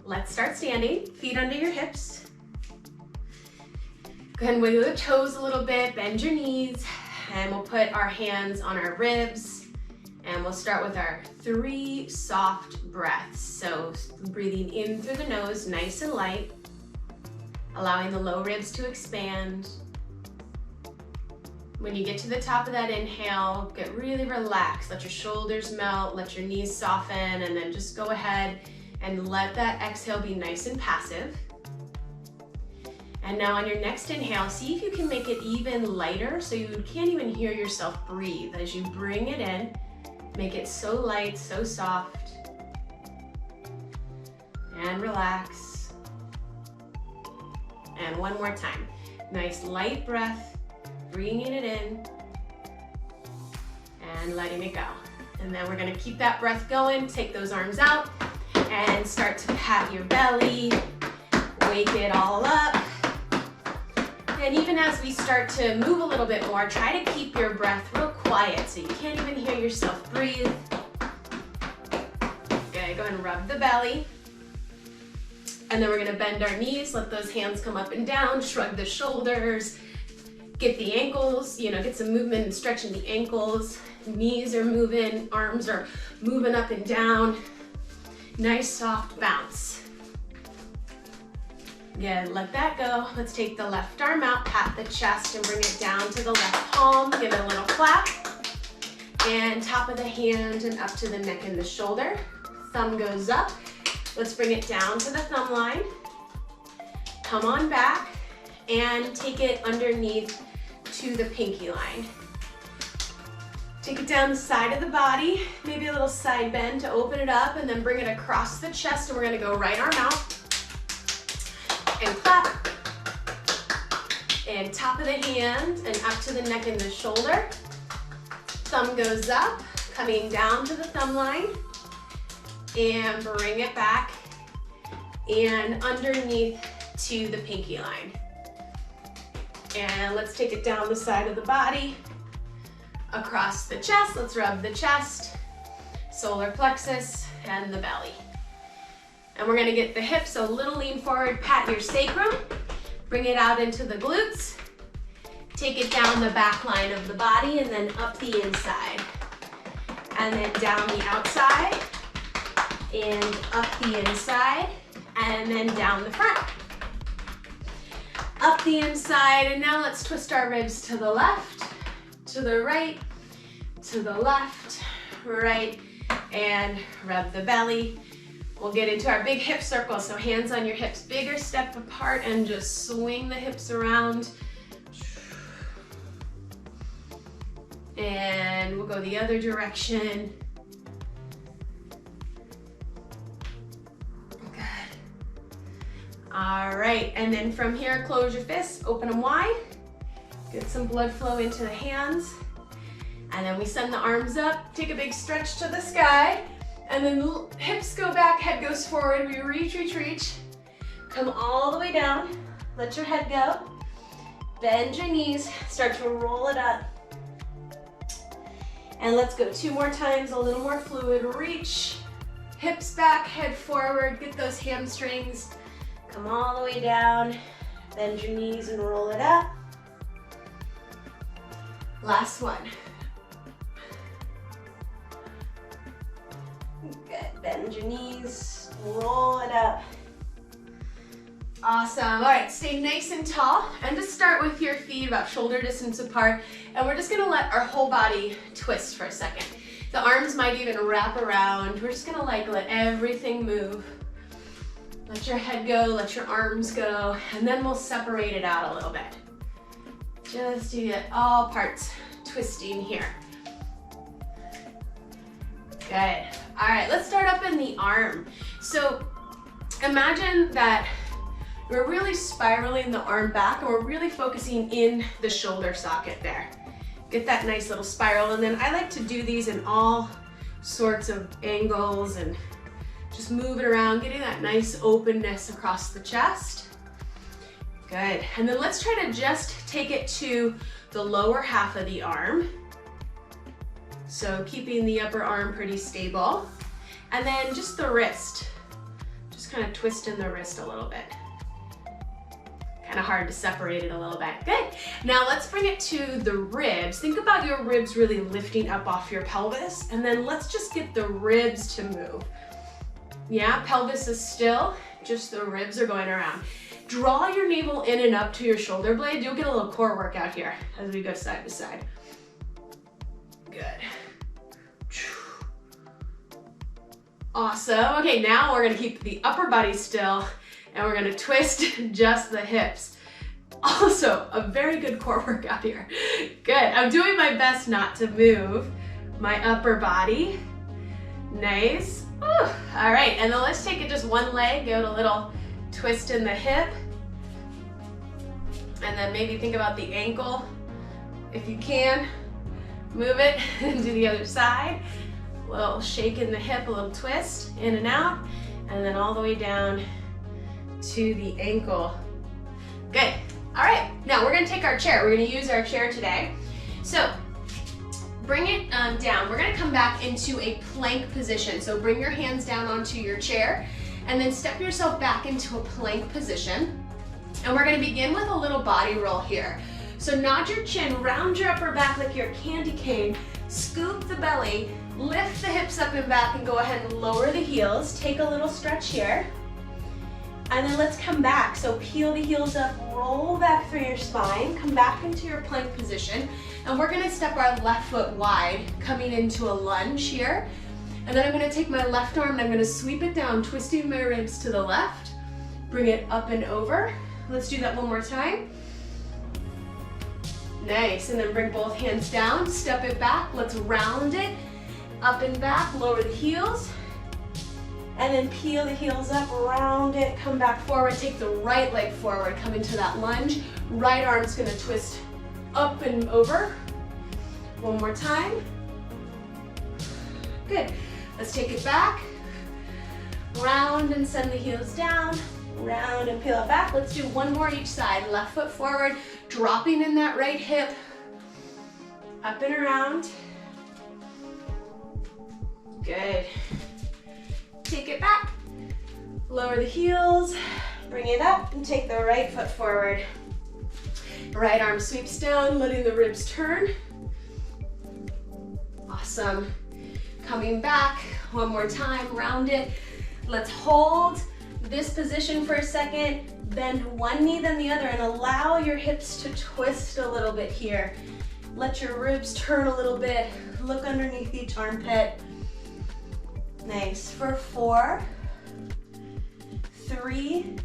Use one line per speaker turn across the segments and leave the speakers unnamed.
let's start standing. Feet under your hips. Go ahead and wiggle the toes a little bit, bend your knees, and we'll put our hands on our ribs, and we'll start with our 3 soft breaths. So breathing in through the nose, nice and light, allowing the low ribs to expand. When you get to the top of that inhale, get really relaxed. Let your shoulders melt, let your knees soften, and then just go ahead and let that exhale be nice and passive. And now on your next inhale, see if you can make it even lighter so you can't even hear yourself breathe. As you bring it in, make it so light, so soft. And relax. And one more time. Nice light breath. Bringing it in and letting it go. And then we're gonna keep that breath going, take those arms out and start to pat your belly, wake it all up. And even as we start to move a little bit more, try to keep your breath real quiet so you can't even hear yourself breathe. Okay, go ahead and rub the belly. And then we're gonna bend our knees, let those hands come up and down, shrug the shoulders, get the ankles, get some movement and stretching the ankles. Knees are moving, arms are moving up and down. Nice soft bounce. Again, let that go. Let's take the left arm out, pat the chest and bring it down to the left palm. Give it a little clap. And top of the hand and up to the neck and the shoulder. Thumb goes up. Let's bring it down to the thumb line. Come on back and take it underneath to the pinky line. Take it down the side of the body, maybe a little side bend to open it up, and then bring it across the chest, and we're gonna go right arm out and clap. And top of the hand and up to the neck and the shoulder. Thumb goes up, coming down to the thumb line, and bring it back and underneath to the pinky line. And let's take it down the side of the body, across the chest. Let's rub the chest, solar plexus, and the belly. And we're gonna get the hips a little lean forward, pat your sacrum, bring it out into the glutes, take it down the back line of the body, and then up the inside. And then down the outside, and up the inside, and then down the front. Up the inside, and now let's twist our ribs to the left, to the right, to the left, right, and rub the belly. We'll get into our big hip circle, so hands on your hips, bigger step apart, and just swing the hips around. And we'll go the other direction. All right, and then from here, close your fists, open them wide. Get some blood flow into the hands. And then we send the arms up, take a big stretch to the sky, and then hips go back, head goes forward. We reach, reach, reach. Come all the way down, let your head go. Bend your knees, start to roll it up. And let's go 2 more times, a little more fluid. Reach, hips back, head forward, get those hamstrings. Come all the way down, bend your knees and roll it up. Last one. Good, bend your knees, roll it up. Awesome, all right, stay nice and tall. And just start with your feet about shoulder distance apart. And we're just gonna let our whole body twist for a second. The arms might even wrap around. We're just gonna let everything move. Let your head go, let your arms go, and then we'll separate it out a little bit. Just to get all parts twisting here. Good. All right, let's start up in the arm. So imagine that we're really spiraling the arm back, and we're really focusing in the shoulder socket there. Get that nice little spiral, and then I like to do these in all sorts of angles and just move it around, getting that nice openness across the chest. Good, and then let's try to just take it to the lower half of the arm. So keeping the upper arm pretty stable. And then just the wrist. Just Just kind of twisting the wrist a little bit. Kind of hard to separate it a little bit. Good. Now let's bring it to the ribs. Think about your ribs really lifting up off your pelvis, and then let's just get the ribs to move. Yeah, pelvis is still, just the ribs are going around. Draw your navel in and up to your shoulder blade. You'll get a little core workout here as we go side to side. Good. Awesome. Okay, now we're gonna keep the upper body still and we're gonna twist just the hips. Also, a very good core workout here. Good. I'm doing my best not to move my upper body. Nice. Whew. All right, and then let's take it just one leg, give it a little twist in the hip. And then maybe think about the ankle. If you can, move it to the other side. A little shake in the hip, a little twist, in and out, and then all the way down to the ankle. Good. All right, now we're gonna take our chair. We're gonna use our chair today. So bring it down. We're gonna come back into a plank position. So bring your hands down onto your chair and then step yourself back into a plank position. And we're gonna begin with a little body roll here. So nod your chin, round your upper back like you're a candy cane, scoop the belly, lift the hips up and back, and go ahead and lower the heels. Take a little stretch here. And then let's come back. So peel the heels up, roll back through your spine, come back into your plank position. And we're gonna step our left foot wide, coming into a lunge here. And then I'm gonna take my left arm and I'm gonna sweep it down, twisting my ribs to the left. Bring it up and over. Let's do that one more time. Nice, and then bring both hands down, step it back. Let's round it, up and back, lower the heels. And then peel the heels up, round it, come back forward, take the right leg forward, come into that lunge. Right arm's gonna twist up and over. One more time. Good. Let's take it back. Round and send the heels down. Round and peel it back. Let's do one more each side. Left foot forward, dropping in that right hip. Up and around. Good. Take it back, lower the heels, bring it up, and take the right foot forward. Right arm sweeps down, letting the ribs turn. Awesome. Coming back, one more time, round it. Let's hold this position for a second, bend one knee then the other, and allow your hips to twist a little bit here. Let your ribs turn a little bit, look underneath each armpit. Nice. For 4, 3,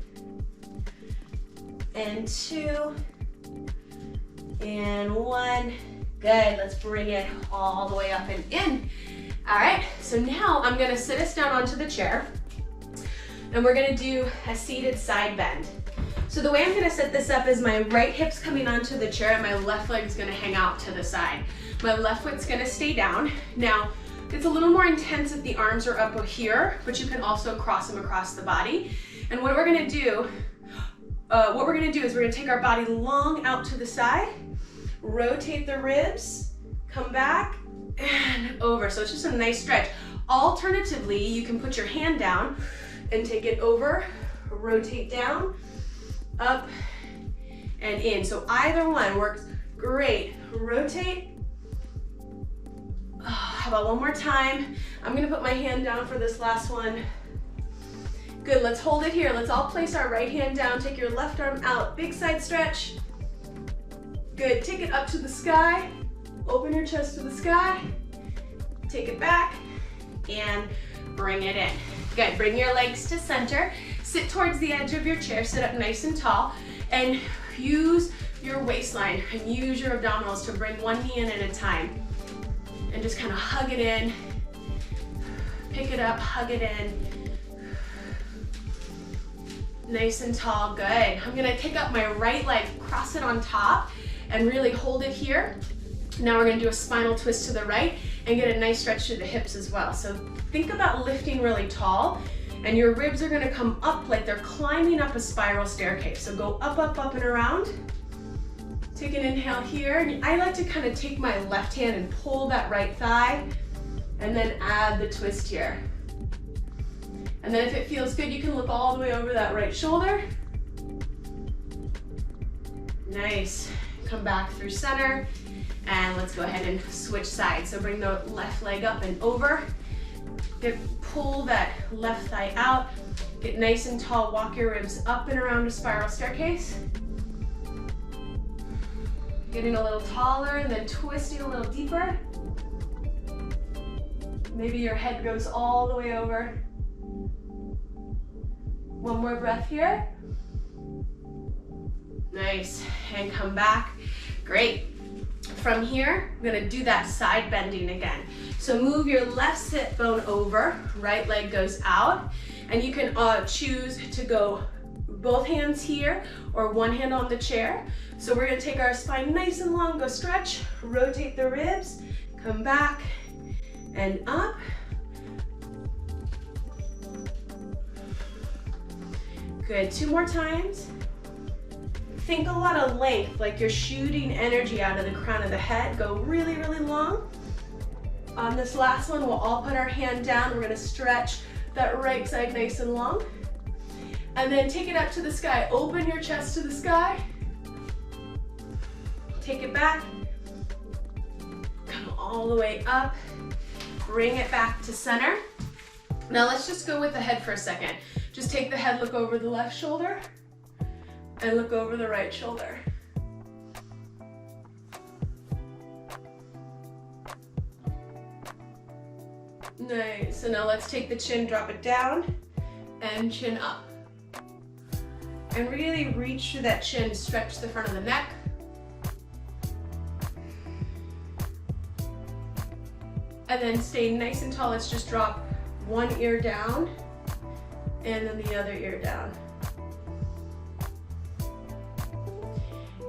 and 2, and 1. Good. Let's bring it all the way up and in. All right. So now I'm going to sit us down onto the chair, and we're going to do a seated side bend. So the way I'm going to set this up is my right hip's coming onto the chair, and my left leg's going to hang out to the side. My left foot's going to stay down. Now, it's a little more intense if the arms are up here, but you can also cross them across the body. And what we're gonna do, is we're gonna take our body long out to the side, rotate the ribs, come back, and over. So it's just a nice stretch. Alternatively, you can put your hand down and take it over, rotate down, up, and in. So either one works great. Rotate. How about one more time? I'm gonna put my hand down for this last one. Good, let's hold it here. Let's all place our right hand down. Take your left arm out, big side stretch. Good, take it up to the sky. Open your chest to the sky. Take it back and bring it in. Good, bring your legs to center. Sit towards the edge of your chair, sit up nice and tall, and use your waistline and use your abdominals to bring one knee in at a time. And just kind of hug it in, pick it up, hug it in. Nice and tall, good. I'm gonna take up my right leg, cross it on top, and really hold it here. Now we're gonna do a spinal twist to the right and get a nice stretch to the hips as well. So think about lifting really tall, and your ribs are gonna come up like they're climbing up a spiral staircase. So go up, up, up, and around. Take an inhale here, and I like to kind of take my left hand and pull that right thigh, and then add the twist here. And then if it feels good, you can look all the way over that right shoulder. Nice. Come back through center. And let's go ahead and switch sides. So bring the left leg up and over. Pull that left thigh out. Get nice and tall. Walk your ribs up and around a spiral staircase. Getting a little taller and then twisting a little deeper. Maybe your head goes all the way over. One more breath here. Nice. And come back. Great. From here, we're gonna do that side bending again. So move your left sit bone over, right leg goes out, and you can choose to go both hands here or one hand on the chair. So we're gonna take our spine nice and long, go stretch, rotate the ribs, come back and up. Good, 2 more times. Think a lot of length, like you're shooting energy out of the crown of the head. Go really, really long. On this last one, we'll all put our hand down. We're gonna stretch that right side nice and long. And then take it up to the sky. Open your chest to the sky. Take it back. Come all the way up. Bring it back to center. Now let's just go with the head for a second. Just take the head, look over the left shoulder, and look over the right shoulder. Nice. So now let's take the chin, drop it down, and chin up. And really reach through that chin, stretch the front of the neck. And then stay nice and tall. Let's just drop one ear down and then the other ear down.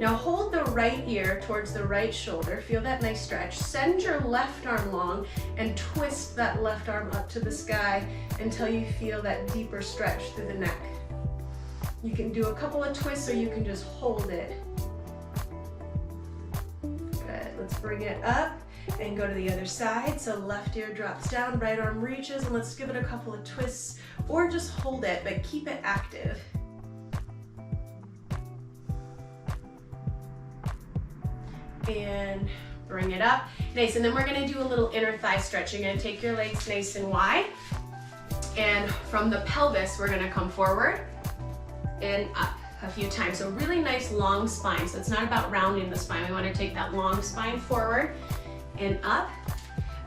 Now hold the right ear towards the right shoulder. Feel that nice stretch. Send your left arm long and twist that left arm up to the sky until you feel that deeper stretch through the neck. You can do a couple of twists or you can just hold it. Good, let's bring it up and go to the other side. So left ear drops down, right arm reaches, and let's give it a couple of twists or just hold it, but keep it active. And bring it up. Nice, and then we're gonna do a little inner thigh stretch. You're gonna take your legs nice and wide, and from the pelvis, we're gonna come forward and up a few times. So really nice long spine. So it's not about rounding the spine. We wanna take that long spine forward and up,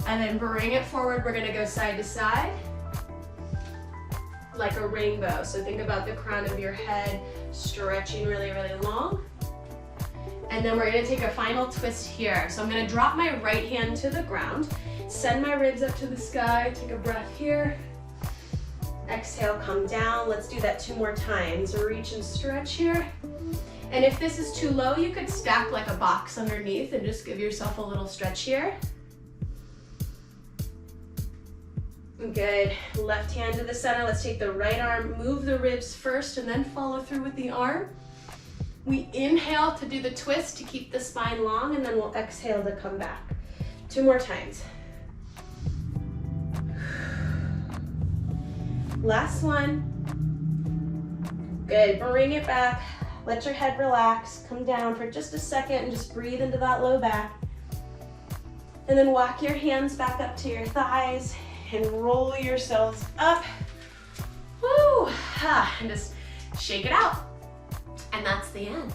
and then bring it forward. We're gonna go side to side like a rainbow. So think about the crown of your head stretching really, really long. And then we're gonna take a final twist here. So I'm gonna drop my right hand to the ground, send my ribs up to the sky, take a breath here. Exhale, come down. Let's do that 2 more times. Reach and stretch here. And if this is too low, you could stack like a box underneath and just give yourself a little stretch here. Good. Left hand to the center. Let's take the right arm, move the ribs first, and then follow through with the arm. We inhale to do the twist to keep the spine long, and then we'll exhale to come back. 2 more times. Last one. Good. Bring it back. Let your head relax. Come down for just a second and just breathe into that low back. And then walk your hands back up to your thighs and roll yourselves up. Woo! And just shake it out. And that's the end.